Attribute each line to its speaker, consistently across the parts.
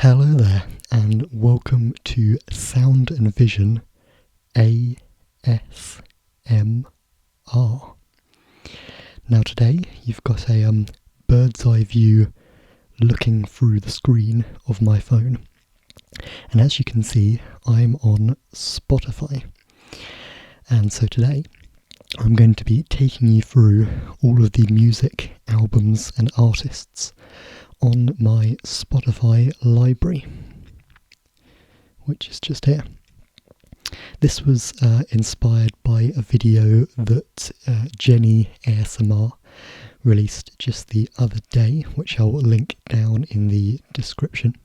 Speaker 1: Hello there, and welcome to Sound and Vision ASMR. Now today you've got a bird's eye view looking through the screen of my phone, and as you can see I'm on Spotify, and so today I'm going to be taking you through all of the music, albums and artists on my Spotify library, which is just here. This was inspired by a video that Jenny ASMR released just the other day, which I'll link down in the description.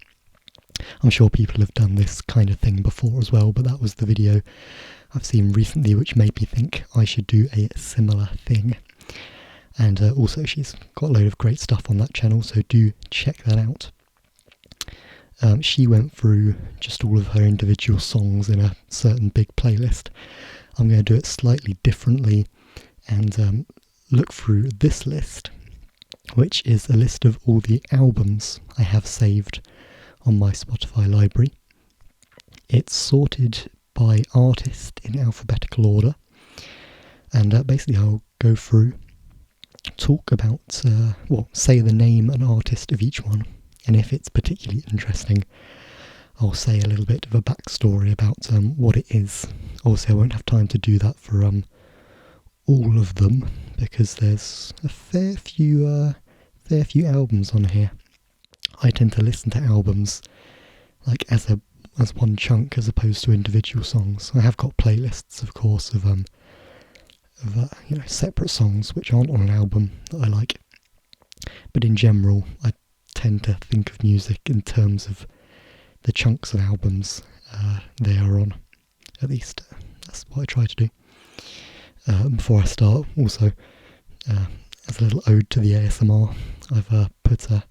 Speaker 1: I'm sure people have done this kind of thing before as well, but that was the video I've seen recently which made me think I should do a similar thing. And also she's got a load of great stuff on that channel, so do check that out. She went through just all of her individual songs in a certain big playlist. I'm going to do it slightly differently and look through this list, which is a list of all the albums I have saved on my Spotify library. It's sorted by artist in alphabetical order, and basically I'll go through, talk about, say the name and artist of each one, and if it's particularly interesting I'll say a little bit of a backstory about what it is. Obviously I won't have time to do that for all of them because there's a fair few albums on here. I tend to listen to albums like as one chunk as opposed to individual songs. I have got playlists of course of separate songs which aren't on an album that I like, but in general I tend to think of music in terms of the chunks of albums they are on. At least that's what I try to do. Before I start, also as a little ode to the ASMR, I've put a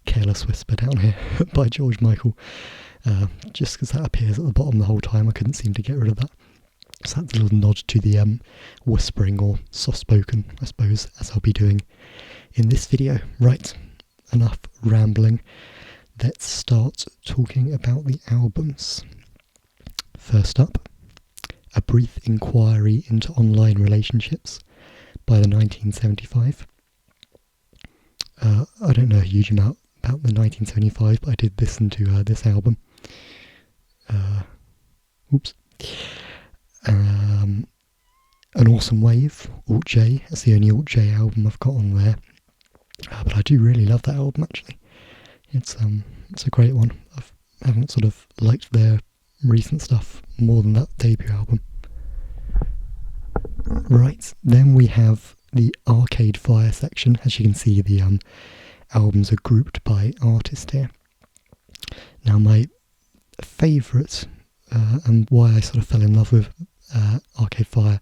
Speaker 1: Careless Whisper down here by George Michael, just because that appears at the bottom the whole time. I couldn't seem to get rid of that. So that's a little nod to the whispering or soft-spoken, I suppose, as I'll be doing in this video. Right, enough rambling. Let's start talking about the albums. First up, A Brief Inquiry into Online Relationships by the 1975. I don't know a huge amount about the 1975, but I did listen to this album. An Awesome Wave, Alt J. That's the only Alt J album I've got on there. But I do really love that album actually. It's a great one. I haven't sort of liked their recent stuff more than that debut album. Right, then we have the Arcade Fire section. As you can see, the albums are grouped by artist here. Now my favourite and why I sort of fell in love with Arcade Fire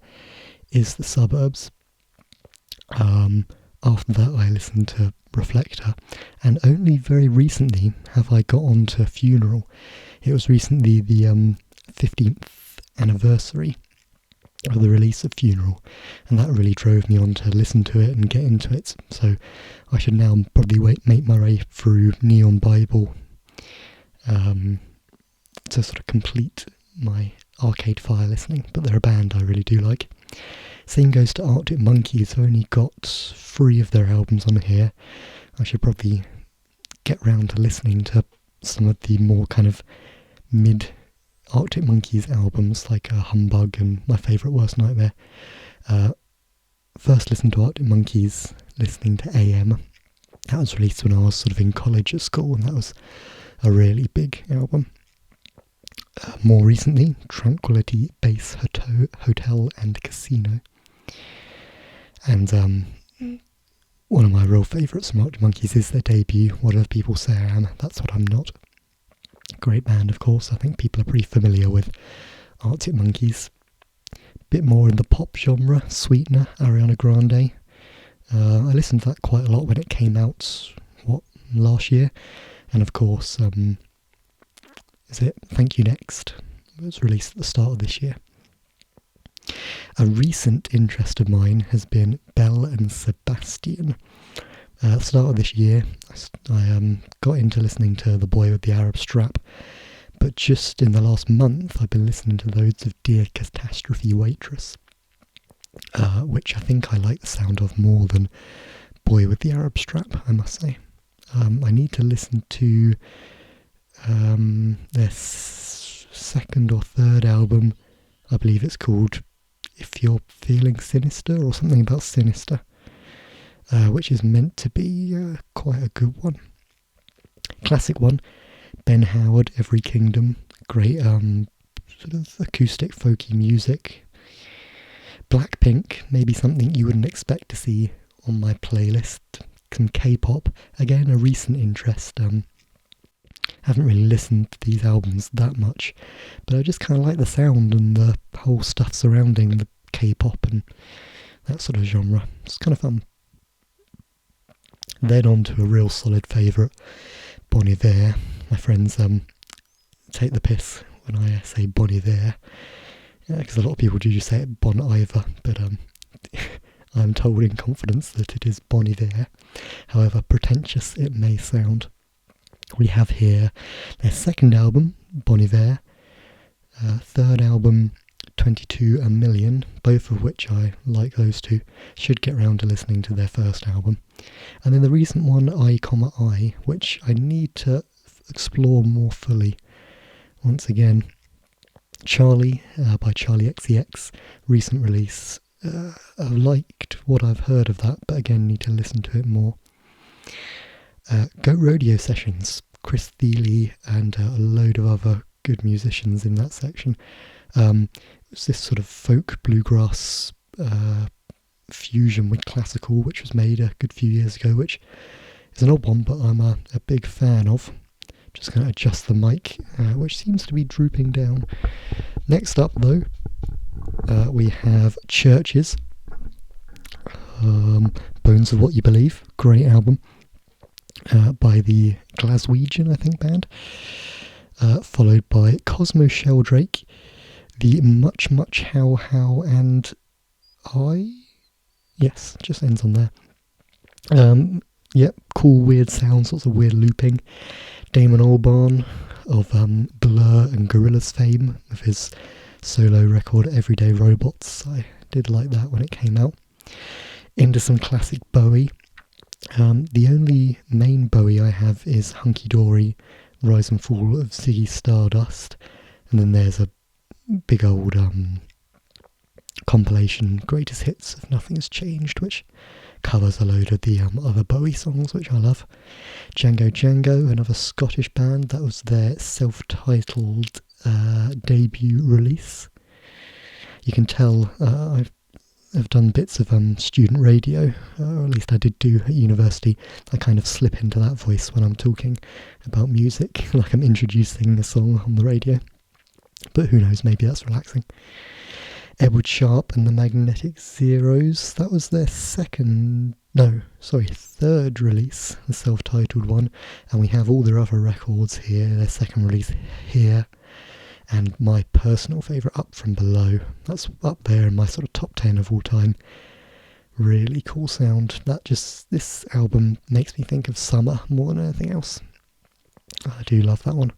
Speaker 1: is The Suburbs. After that I listened to Reflector, and only very recently have I got onto Funeral. It was recently the 15th anniversary of the release of Funeral, and that really drove me on to listen to it and get into it. So I should now probably make my way through Neon Bible to sort of complete my Arcade Fire listening, but they're a band I really do like. Same goes to Arctic Monkeys. I've only got 3 of their albums on here. I should probably get round to listening to some of the more kind of mid Arctic Monkeys albums like Humbug and My Favourite Worst Nightmare. First listened to Arctic Monkeys listening to AM. That was released when I was sort of in college at school, and that was a really big album. More recently, Tranquility Base Hotel and Casino. And one of my real favourites from Arctic Monkeys is their debut, Whatever People Say I Am, That's What I'm Not. Great band, of course. I think people are pretty familiar with Arctic Monkeys. Bit more in the pop genre, Sweetener, Ariana Grande. I listened to that quite a lot when it came out, last year? And of course, is it Thank You Next? It was released at the start of this year. A recent interest of mine has been Belle and Sebastian. Start of this year, I got into listening to The Boy with the Arab Strap, but just in the last month I've been listening to loads of Dear Catastrophe Waitress, which I think I like the sound of more than Boy with the Arab Strap, I must say. I need to listen to their second or third album. I believe it's called If You're Feeling Sinister, or something about Sinister, which is meant to be quite a good one. Classic one, Ben Howard, Every Kingdom, great sort of acoustic folky music. Blackpink, maybe something you wouldn't expect to see on my playlist. Some K-pop, again a recent interest. Haven't really listened to these albums that much, but I just kind of like the sound and the whole stuff surrounding the K-pop and that sort of genre. It's kind of fun. Then on to a real solid favourite, Bon Iver. My friends take the piss when I say Bon Iver, because a lot of people do just say it Bon Iver, but I'm told in confidence that it is Bon Iver, however pretentious it may sound. We have here their second album, Bon Iver, third album, 22 A Million, both of which I like those two. Should get round to listening to their first album. And then the recent one, I, which I need to explore more fully. Once again, Charlie by Charlie XCX, recent release. I've liked what I've heard of that, but again need to listen to it more. Goat Rodeo Sessions, Chris Thiele and a load of other good musicians in that section. It's this sort of folk bluegrass fusion with classical, which was made a good few years ago, which is an odd one, but I'm a big fan of. Just going to adjust the mic, which seems to be drooping down. Next up, though, we have Churches, Bones of What You Believe, great album, by the Glaswegian, I think, band, followed by Cosmo Sheldrake, the Much Much How How and I, yes, just ends on there. Yep, cool weird sounds, lots of weird looping. Damon Albarn of Blur and Gorillaz fame, with his solo record Everyday Robots. I did like that when it came out. Into some classic Bowie. The only main Bowie I have is Hunky Dory, Rise and Fall of Ziggy Stardust, and then there's a big old compilation, Greatest Hits of Nothing Has Changed, which covers a load of the other Bowie songs, which I love. Django Django, another Scottish band, that was their self-titled debut release. You can tell I've done bits of student radio, or at least I did do at university. I kind of slip into that voice when I'm talking about music, like I'm introducing a song on the radio. But who knows, maybe that's relaxing. Edward Sharpe and the Magnetic Zeros, that was their third release, the self-titled one, and we have all their other records here, their second release here, and my personal favourite, Up From Below. That's up there in my sort of top 10 of all time. Really cool sound. This album makes me think of summer more than anything else. I do love that one.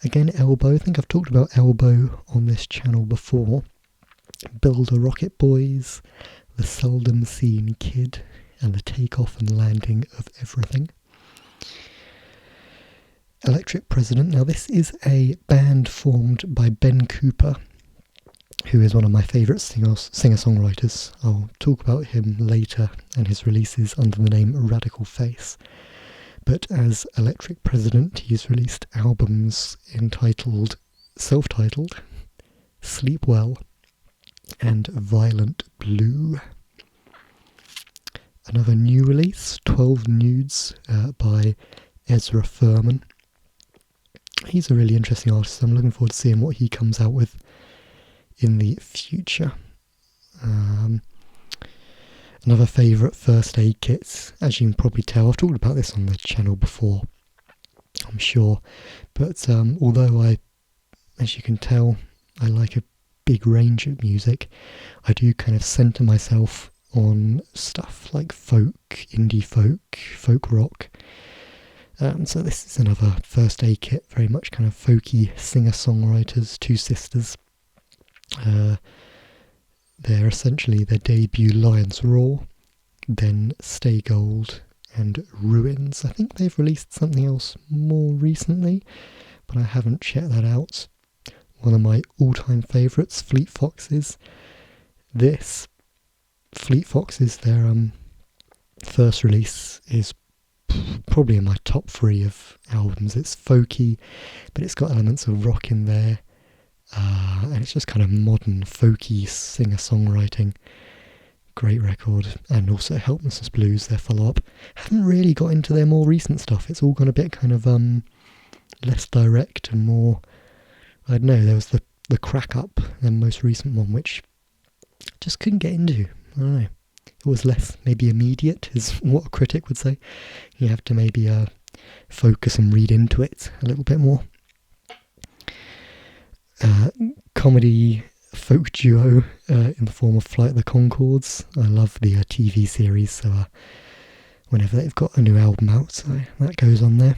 Speaker 1: Again, Elbow. I think I've talked about Elbow on this channel before. Builder Rocket Boys, The Seldom Seen Kid, and the Takeoff and Landing of Everything. Electric President. Now this is a band formed by Ben Cooper, who is one of my favourite singer-songwriters. I'll talk about him later and his releases under the name Radical Face. But as Electric President, he's released albums self-titled, Sleep Well, and Violent Blue. Another new release, 12 Nudes, by Ezra Furman. He's a really interesting artist. I'm looking forward to seeing what he comes out with in the future. Another favourite, First Aid Kits. As you can probably tell, I've talked about this on the channel before, I'm sure. But although as you can tell, I like a big range of music, I do kind of centre myself on stuff like folk, indie folk rock. So this is another first aid kit, very much kind of folky singer-songwriters, two sisters. They're essentially their debut Lions Roar, then Stay Gold and Ruins. I think they've released something else more recently, but I haven't checked that out. One of my all-time favourites, Fleet Foxes. This, Fleet Foxes, their first release, is probably in my top 3 of albums. It's folky, but it's got elements of rock in there, and it's just kind of modern, folky singer-songwriting. Great record, and also Helplessness Blues, their follow-up. Haven't really got into their more recent stuff. It's all gone a bit kind of less direct and more, I don't know, there was the Crack Up, their most recent one, which I just couldn't get into. I don't know. It was less maybe immediate, is what a critic would say. You have to maybe focus and read into it a little bit more. Comedy folk duo in the form of Flight of the Conchords. I love the TV series, so whenever they've got a new album out, so that goes on there.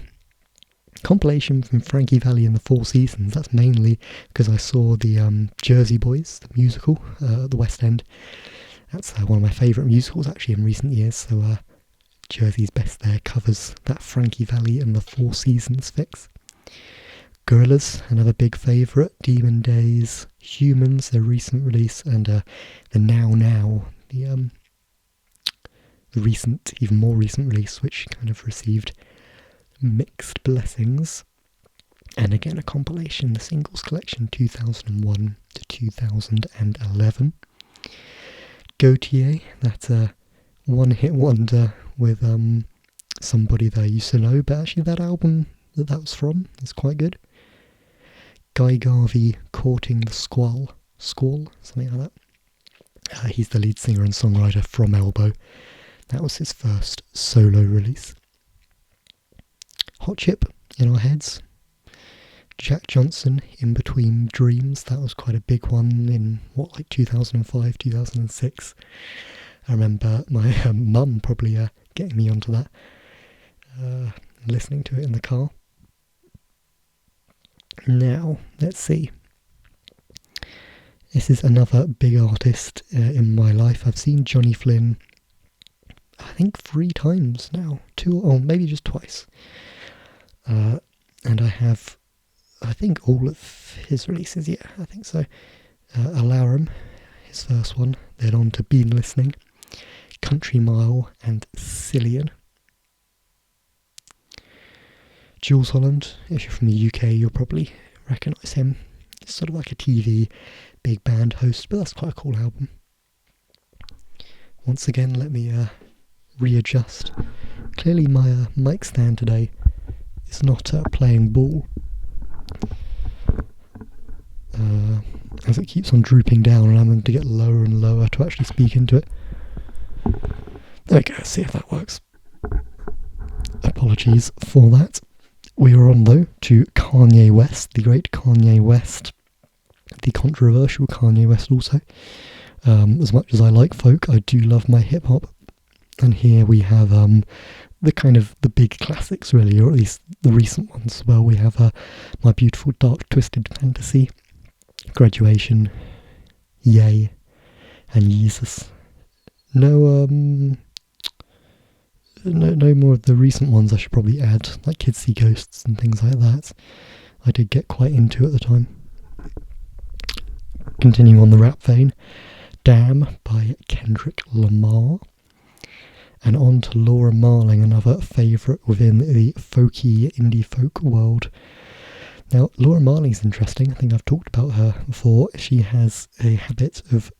Speaker 1: Compilation from Frankie Valli and the Four Seasons. That's mainly because I saw the Jersey Boys, the musical, at the West End. That's one of my favourite musicals actually in recent years, so Jersey's Best there covers that Frankie Valli and the Four Seasons fix. Gorillaz, another big favourite. Demon Days, Humans, their recent release, and the Now, the recent, even more recent release, which kind of received mixed blessings. And again, a compilation, the Singles Collection 2001 to 2011. Gautier, that's a one-hit wonder with somebody that I used to know, but actually that album that was from is quite good. Guy Garvey, Courting the Squall, something like that. He's the lead singer and songwriter from Elbow. That was his first solo release. Hot Chip, In Our Heads. Jack Johnson, In Between Dreams. That was quite a big one in, 2005, 2006. I remember my mum probably getting me onto that, listening to it in the car. Now, let's see. This is another big artist in my life. I've seen Johnny Flynn, I think 3 times now. 2, or maybe just twice. And I have, I think, all of his releases, yeah, I think so. Alarum, his first one, then on to Been Listening, Country Mile, and Cillian. Jules Holland, if you're from the UK, you'll probably recognise him. He's sort of like a TV big band host, but that's quite a cool album. Once again, let me readjust. Clearly my mic stand today is not playing ball, as it keeps on drooping down and I'm having to get lower and lower to actually speak into it. There we go, let's see if that works. Apologies for that. We are on, though, to Kanye West, the great Kanye West, the controversial Kanye West also. As much as I like folk, I do love my hip-hop. And here we have the kind of the big classics, really, or at least the recent ones. Well, we have My Beautiful Dark Twisted Fantasy, Graduation, Yay, and Yeezus. No more of the recent ones I should probably add, like Kids See Ghosts and things like that. I did get quite into at the time. Continuing on the rap vein, Damn by Kendrick Lamar. And on to Laura Marling, another favourite within the folky indie folk world. Now, Laura Marling's interesting. I think I've talked about her before. She has a habit of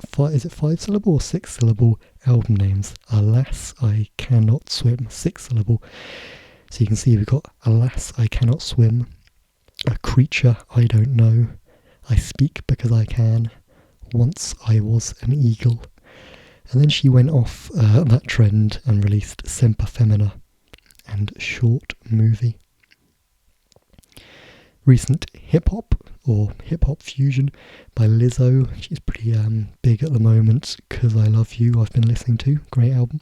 Speaker 1: 5-syllable or 6-syllable album names. Alas, I Cannot Swim, 6-syllable. So you can see we've got Alas, I Cannot Swim, A Creature I Don't Know, I Speak Because I Can, Once I Was an Eagle. And then she went off that trend and released Semper Femina and Short Movie. Recent hip-hop, or hip hop fusion by Lizzo. She's pretty big at the moment. 'Cause I Love You, I've been listening to. Great album.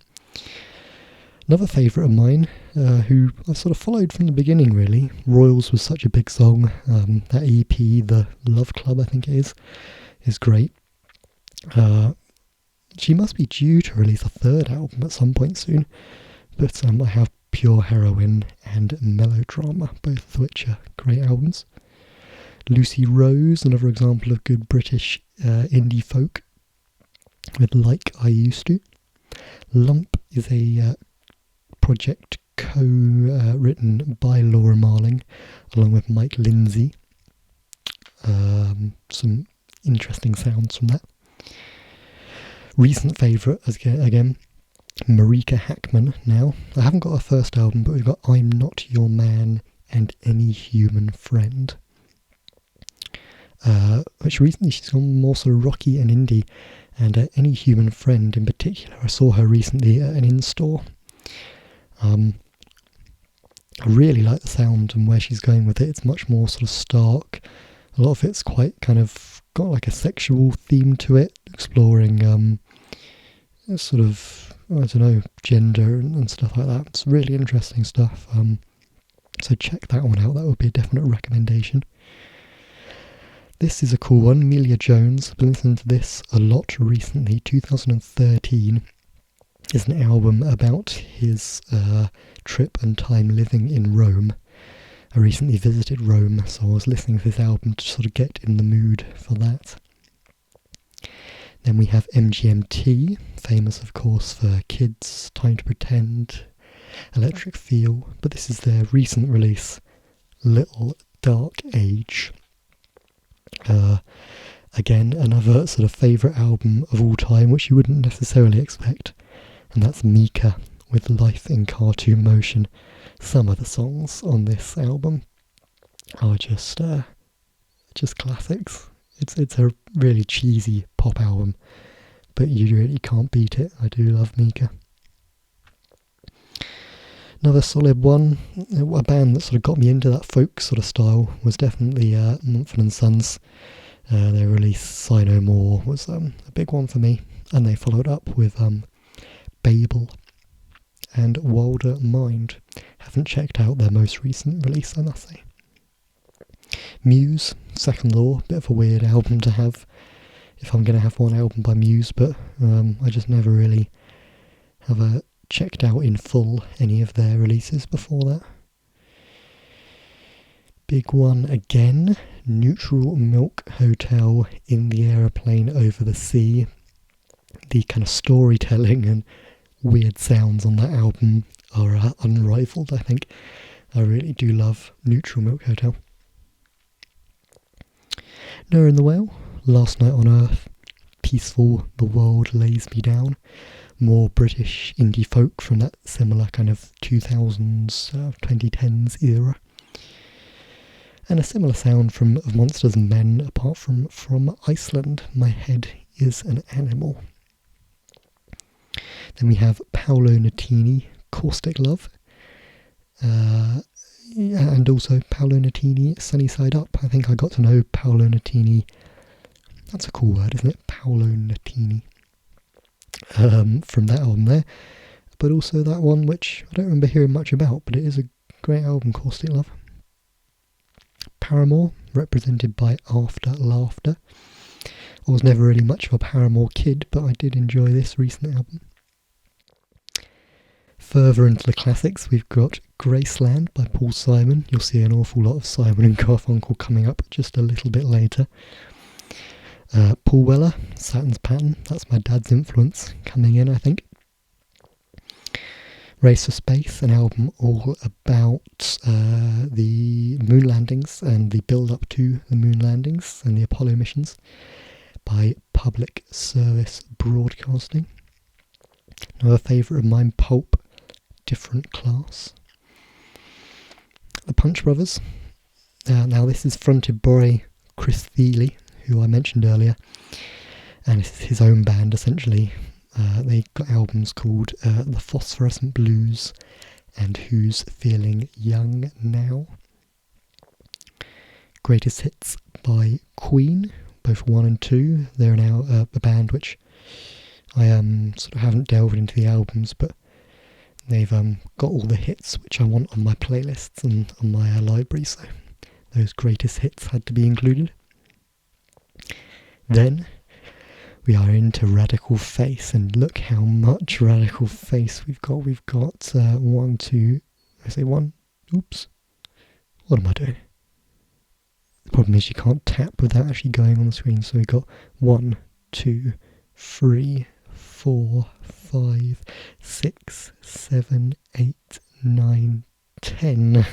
Speaker 1: Another favourite of mine, who I've sort of followed from the beginning really. Royals was such a big song. That EP, The Love Club, I think it is great. She must be due to release a third album at some point soon. But I have Pure Heroine and Melodrama, both of which are great albums. Lucy Rose, another example of good British indie folk, with Like I Used To. Lump is a project co-written by Laura Marling along with Mike Lindsay. Some interesting sounds from that. Recent favourite, again, Marika Hackman now. I haven't got her first album, but we've got I'm Not Your Man and Any Human Friend. Which recently she's gone more sort of rocky and indie, and Any Human Friend in particular, I saw her recently at an in-store. I really like the sound and where she's going with it. It's much more sort of stark. A lot of it's quite kind of got like a sexual theme to it, exploring sort of, I don't know, gender and stuff like that. It's really interesting stuff. So check that one out. That would be a definite recommendation. This is a cool one. Melia Jones. I've been listening to this a lot recently. 2013 is an album about his trip and time living in Rome. I recently visited Rome, so I was listening to this album to sort of get in the mood for that. Then we have MGMT, famous of course for Kids, Time to Pretend, Electric Feel, but this is their recent release, Little Dark Age. Again, another sort of favourite album of all time, which you wouldn't necessarily expect, and that's Mika with Life in Cartoon Motion. Some of the songs on this album are just classics. It's a really cheesy pop album, but you really can't beat it. I do love Mika. Another solid one, a band that sort of got me into that folk sort of style was definitely Mumford & Sons. Their release Sigh No More was a big one for me, and they followed up with Babel and Wilder Mind. Haven't checked out their most recent release, I must say. Muse, Second Law, bit of a weird album to have if I'm going to have one album by Muse, but I just never really have checked out in full any of their releases before that. Big one again, Neutral Milk Hotel, In the Aeroplane Over the Sea. The kind of storytelling and weird sounds on that album are unrivaled, I think. I really do love Neutral Milk Hotel. Noah and the Whale, Last Night on Earth, Peaceful, The World Lays Me Down. More British indie folk from that similar kind of 2000s, 2010s era. And a similar sound from Of Monsters and Men, apart from Iceland, My Head is an Animal. Then we have Paolo Nutini, Caustic Love. And also Paolo Nutini, Sunny Side Up. I think I got to know Paolo Nutini. That's a cool word, isn't it? Paolo Nutini. From that album there. But also that one which I don't remember hearing much about, but it is a great album, Caustic Love. Paramore, represented by After Laughter. I was never really much of a Paramore kid, but I did enjoy this recent album. Further into the classics, we've got Graceland by Paul Simon. You'll see an awful lot of Simon and Garfunkel coming up just a little bit later. Paul Weller, Saturn's Pattern. That's my dad's influence coming in, I think. Race for Space, an album all about the moon landings and the build-up to the moon landings and the Apollo missions by Public Service Broadcasting. Another favourite of mine, Pulp, Different Class. The Punch Brothers. Now this is fronted by Chris Thiele, who I mentioned earlier, and it's his own band essentially. They got albums called The Phosphorescent Blues and Who's Feeling Young Now. Greatest Hits by Queen, both 1 and 2. They're now a band which I sort of haven't delved into the albums, but they've got all the hits which I want on my playlists and on my library, so those greatest hits had to be included. Then we are into Radical Face, and look how much Radical Face we've got. We've got 1, 2, I say 1, oops, what am I doing? The problem is you can't tap without actually going on the screen, so we've got 1, 2, 3, 4, 5, 6, 7, 8, 9, 10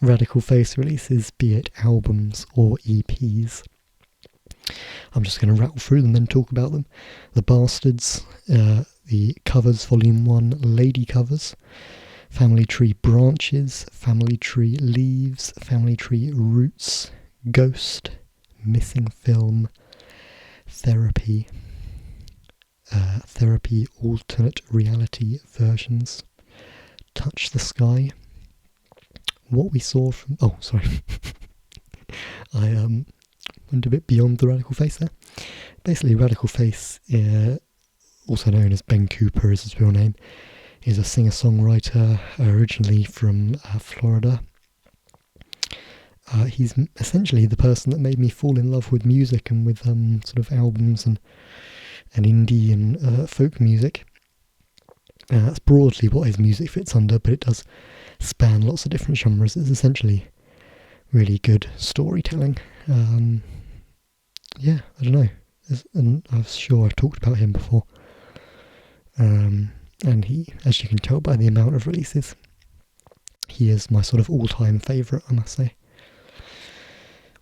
Speaker 1: Radical Face releases, be it albums or EPs. I'm just going to rattle through them and talk about them. The Bastards, the Covers Volume 1 Lady Covers, Family Tree Branches, Family Tree Leaves, Family Tree Roots, Ghost, Missing Film, Therapy, Therapy Alternate Reality Versions, Touch the Sky, What We Saw from... Oh, sorry. I went a bit beyond the Radical Face there. Basically, Radical Face, also known as Ben Cooper is his real name, is a singer-songwriter originally from Florida. He's essentially the person that made me fall in love with music and with sort of albums and indie and folk music. That's broadly what his music fits under, but it does span lots of different genres. It's essentially really good storytelling. Yeah, I don't know. And I'm sure I've talked about him before. And he, as you can tell by the amount of releases, he is my sort of all-time favourite, I must say.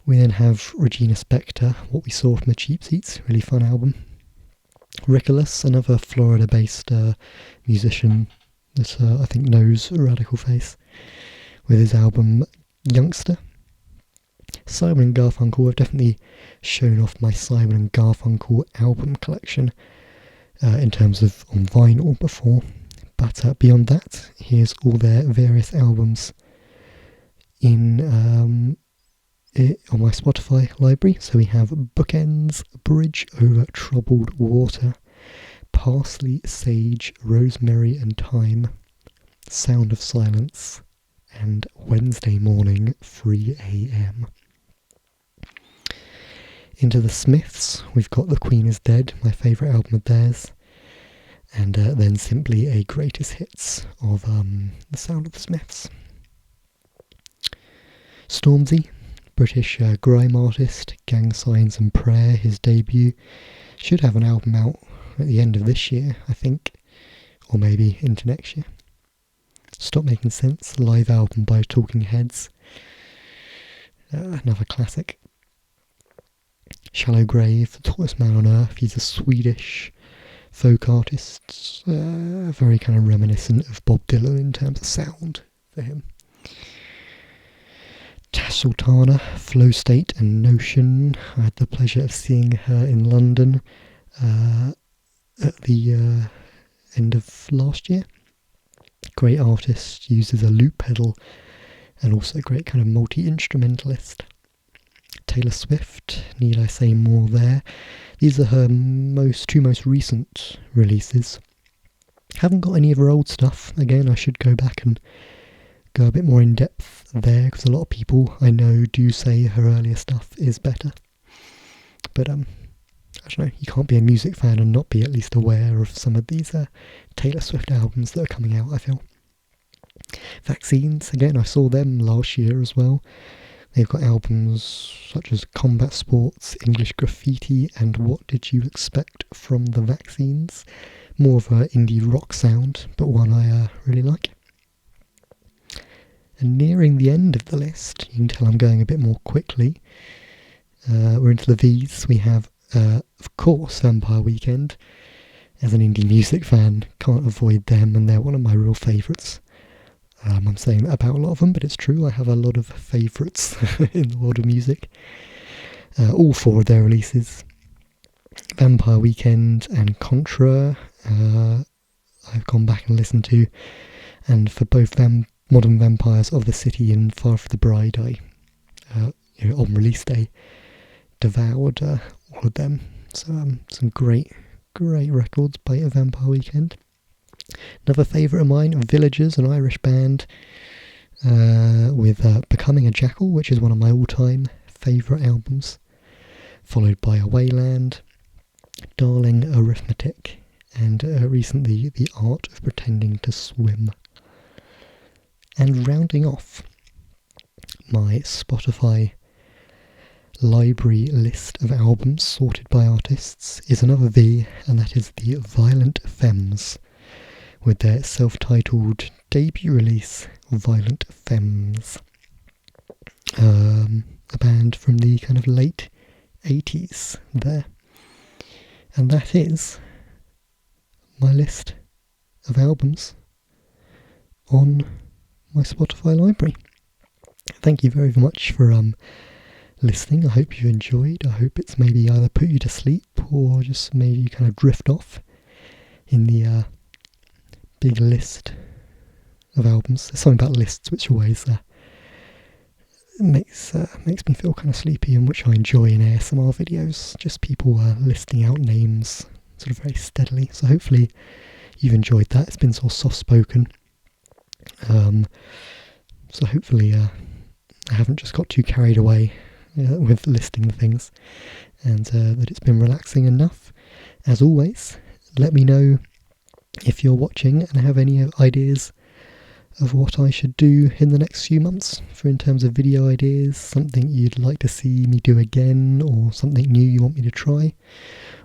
Speaker 1: We then have Regina Spektor, What We Saw from the Cheap Seats, really fun album. Rickolas, another Florida-based musician that I think knows Radical Face, with his album Youngster. Simon and Garfunkel, I've definitely shown off my Simon and Garfunkel album collection in terms of on vinyl before, but beyond that, here's all their various albums in on my Spotify library. So we have Bookends, Bridge Over Troubled Water, Parsley, Sage, Rosemary and Thyme, Sound of Silence, and Wednesday Morning 3 a.m. Into the Smiths, we've got The Queen Is Dead, my favourite album of theirs, and then simply a greatest hits of The Sound of the Smiths. Stormzy, British grime artist, Gang Signs and Prayer, his debut, should have an album out at the end of this year, I think, or maybe into next year. Stop Making Sense, live album by Talking Heads, another classic. Shallow Grave, the tallest man on earth, he's a Swedish folk artist, very kind of reminiscent of Bob Dylan in terms of sound for him. Tash Sultana, Flow State and Notion. I had the pleasure of seeing her in London at the end of last year. Great artist, uses a loop pedal and also a great kind of multi-instrumentalist. Taylor Swift, need I say more there? These are her two most recent releases. Haven't got any of her old stuff. Again, I should go back and go a bit more in depth there, because a lot of people I know do say her earlier stuff is better. But I don't know, you can't be a music fan and not be at least aware of some of these Taylor Swift albums that are coming out, I feel. Vaccines, again, I saw them last year as well. They've got albums such as Combat Sports, English Graffiti, and What Did You Expect from the Vaccines? More of an indie rock sound, but one I really like. And nearing the end of the list, you can tell I'm going a bit more quickly. We're into the V's. We have, of course, Vampire Weekend. As an indie music fan, can't avoid them, and they're one of my real favourites. I'm saying that about a lot of them, but it's true, I have a lot of favourites in the world of music. All four of their releases, Vampire Weekend and Contra, I've gone back and listened to, and for both Modern Vampires of the City and Far for the Bride, I on release day, devoured all of them. So some great records by Vampire Weekend. Another favourite of mine, Villagers, an Irish band, with Becoming a Jackal, which is one of my all-time favourite albums, followed by Awayland, Darling Arithmetic, and recently The Art of Pretending to Swim. And rounding off my Spotify library list of albums sorted by artists is another V, and that is the Violent Femmes, with their self-titled debut release, Violent Femmes. A band from the kind of late 80s there. And that is my list of albums on my Spotify library. Thank you very much for listening. I hope you enjoyed. I hope it's maybe either put you to sleep or just made you kind of drift off in the big list of albums. There's something about lists which always makes me feel kind of sleepy, and which I enjoy in ASMR videos. Just people listing out names sort of very steadily. So hopefully you've enjoyed that. It's been sort of soft spoken. So hopefully I haven't just got too carried away with listing things, and that it's been relaxing enough. As always, let me know if you're watching and have any ideas of what I should do in the next few months, for in terms of video ideas, something you'd like to see me do again, or something new you want me to try,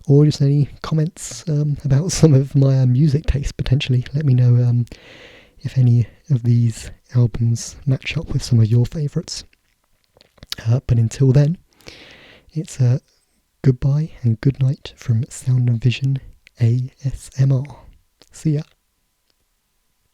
Speaker 1: or just any comments about some of my music taste potentially. Let me know if any of these albums match up with some of your favourites. But until then, it's goodbye and good night from Sound and Vision ASMR. See ya.